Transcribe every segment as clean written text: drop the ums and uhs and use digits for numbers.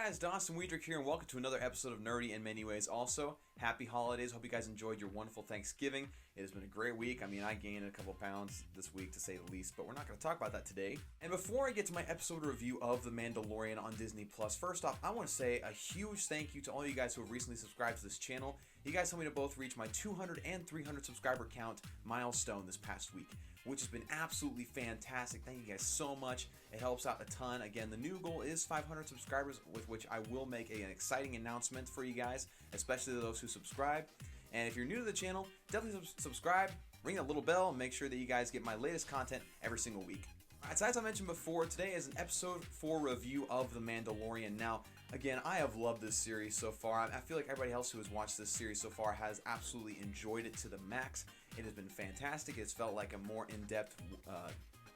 guys, Dawson Weidrich here, and welcome to another episode of Nerdy in Many Ways. Also, happy holidays. Hope you guys enjoyed your wonderful Thanksgiving. It has been a great week. I mean, I gained a couple pounds this week, to say the least, but we're not going to talk about that today. And before I get to my episode review of The Mandalorian on Disney+, first off, I want to say a huge thank you to all you guys who have recently subscribed to this channel. You guys helped me to both reach my 200 and 300 subscriber count milestone this past week, which has been absolutely fantastic. Thank you guys so much. It helps out a ton. Again, the new goal is 500 subscribers, with which I will make an exciting announcement for you guys, especially those who subscribe. And if you're new to the channel, definitely subscribe, ring that little bell, and make sure that you guys get my latest content every single week. Alright, so as I mentioned before, today is an episode 4 review of The Mandalorian. Now, again, I have loved this series so far. I feel like everybody else who has watched this series so far has absolutely enjoyed it to the max. It has been fantastic. It's felt like a more in-depth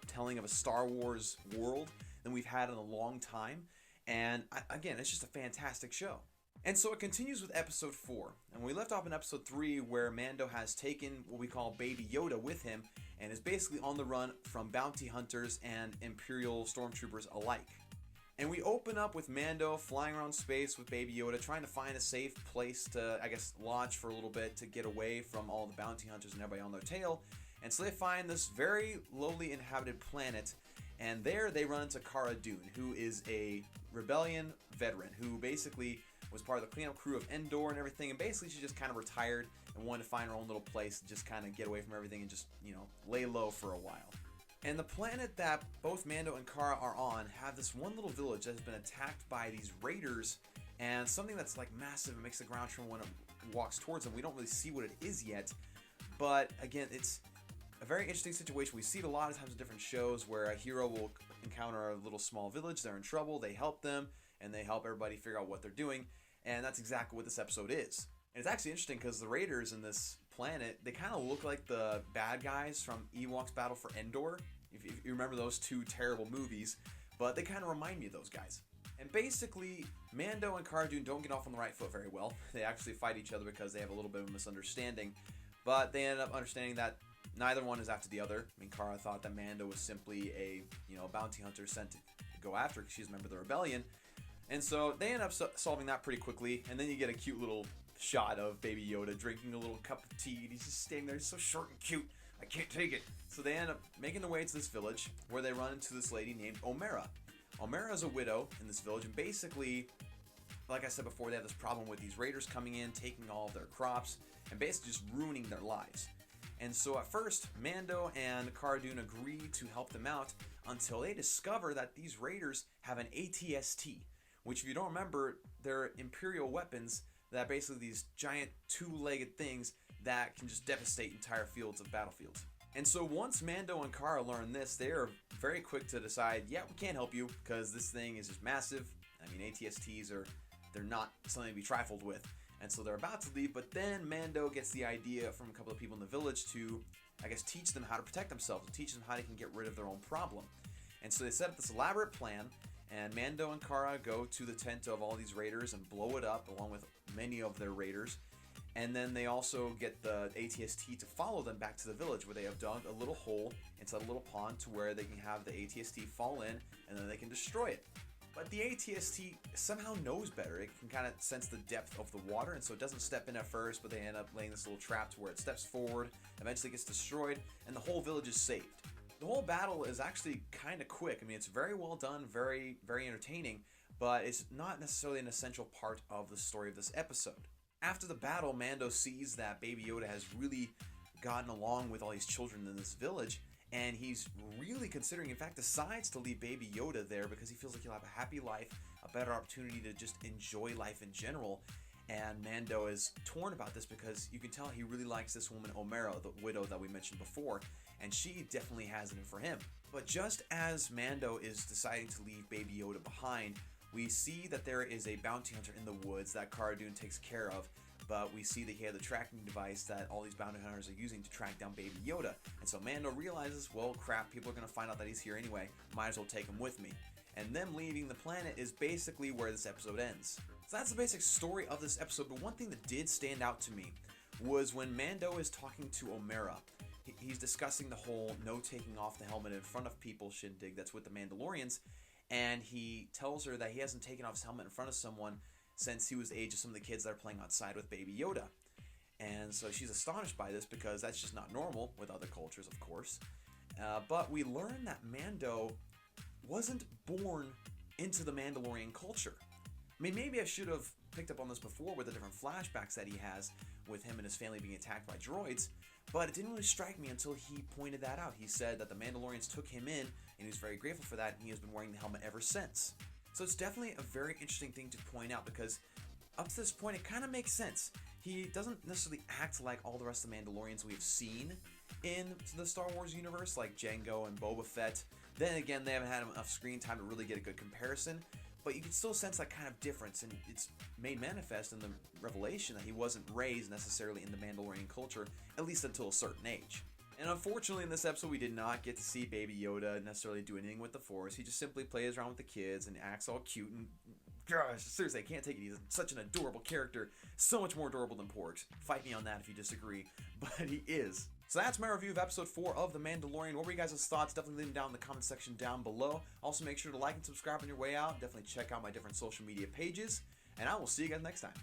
telling of a Star Wars world than we've had in a long time. And again, it's just a fantastic show. And so it continues with episode 4. And we left off in episode 3 where Mando has taken what we call Baby Yoda with him and is basically on the run from bounty hunters and Imperial stormtroopers alike. And we open up with Mando flying around space with Baby Yoda, trying to find a safe place to, I guess, lodge for a little bit to get away from all the bounty hunters and everybody on their tail. And so they find this very lowly inhabited planet, and there they run into Cara Nune, who is a rebellion veteran who basically was part of the cleanup crew of Endor and everything, and basically she just kind of retired and wanted to find her own little place and just kind of get away from everything and just, lay low for a while. And the planet that both Mando and Cara are on have this one little village that has been attacked by these raiders, and something that's like massive and makes the ground tremble when it walks towards them. We don't really see what it is yet, but again, it's a very interesting situation. We see it a lot of times in different shows where a hero will encounter a little small village, they're in trouble, they help them, and they help everybody figure out what they're doing, and that's exactly what this episode is. And it's actually interesting because the raiders in this planet, they kind of look like the bad guys from Ewok's Battle for Endor, if you remember those two terrible movies, but they kind of remind me of those guys. And basically, Mando and Cara Nune don't get off on the right foot very well. They actually fight each other because they have a little bit of a misunderstanding, but they end up understanding that neither one is after the other. I mean, Cara thought that Mando was simply a bounty hunter sent to go after her because she's a member of the rebellion. And so they end up solving that pretty quickly, and then you get a cute little shot of Baby Yoda drinking a little cup of tea, and he's just standing there, so short and cute, I can't take it. So they end up making their way to this village, where they run into this lady named Omera. Omera is a widow in this village, and basically, like I said before, they have this problem with these raiders coming in, taking all of their crops, and basically just ruining their lives. And so at first, Mando and Cara Nune agree to help them out until they discover that these raiders have an ATST, which, if you don't remember, they're Imperial weapons that are basically these giant two-legged things that can just devastate entire fields of battlefields. And so once Mando and Cara learn this, they are very quick to decide, yeah, we can't help you because this thing is just massive. I mean, ATSTs they're not something to be trifled with. And so they're about to leave, but then Mando gets the idea from a couple of people in the village to, I guess, teach them how to protect themselves, to teach them how they can get rid of their own problem. And so they set up this elaborate plan, and Mando and Cara go to the tent of all these raiders and blow it up along with many of their raiders. And then they also get the ATST to follow them back to the village, where they have dug a little hole inside a little pond to where they can have the ATST fall in, and then they can destroy it. But the ATST somehow knows better. It can kind of sense the depth of the water, and so it doesn't step in at first, but they end up laying this little trap to where it steps forward, eventually gets destroyed, and the whole village is saved. The whole battle is actually kind of quick. I mean, it's very well done, very, very entertaining, but it's not necessarily an essential part of the story of this episode. After the battle, Mando sees that Baby Yoda has really gotten along with all these children in this village, and he's really considering, in fact, decides to leave Baby Yoda there because he feels like he'll have a happy life, a better opportunity to just enjoy life in general. And Mando is torn about this because you can tell he really likes this woman, Omera, the widow that we mentioned before, and she definitely has it in for him. But just as Mando is deciding to leave Baby Yoda behind, we see that there is a bounty hunter in the woods that Cara Nune takes care of, but we see that he had the tracking device that all these bounty hunters are using to track down Baby Yoda. And so Mando realizes, well, crap, people are going to find out that he's here anyway, might as well take him with me. And them leaving the planet is basically where this episode ends. So that's the basic story of this episode, but one thing that did stand out to me was when Mando is talking to Omera. He's discussing the whole no taking off the helmet in front of people shindig that's with the Mandalorians, and he tells her that he hasn't taken off his helmet in front of someone since he was the age of some of the kids that are playing outside with Baby Yoda. And so she's astonished by this because that's just not normal with other cultures, of course. But we learn that Mando wasn't born into the Mandalorian culture. I mean, maybe I should have picked up on this before with the different flashbacks that he has with him and his family being attacked by droids, but it didn't really strike me until he pointed that out. He said that the Mandalorians took him in, and he was very grateful for that, and he has been wearing the helmet ever since. So it's definitely a very interesting thing to point out, because up to this point, it kind of makes sense. He doesn't necessarily act like all the rest of the Mandalorians we've seen in the Star Wars universe, like Jango and Boba Fett. Then again, they haven't had enough screen time to really get a good comparison, but you can still sense that kind of difference, and it's made manifest in the revelation that he wasn't raised necessarily in the Mandalorian culture, at least until a certain age. And unfortunately, in this episode, we did not get to see Baby Yoda necessarily do anything with the Force. He just simply plays around with the kids and acts all cute, and gosh, seriously, I can't take it. He's such an adorable character, so much more adorable than Porgs. Fight me on that if you disagree, but he is. So that's my review of episode 4 of The Mandalorian. What were you guys' thoughts? Definitely leave them down in the comment section down below. Also, make sure to like and subscribe on your way out. Definitely check out my different social media pages, and I will see you guys next time.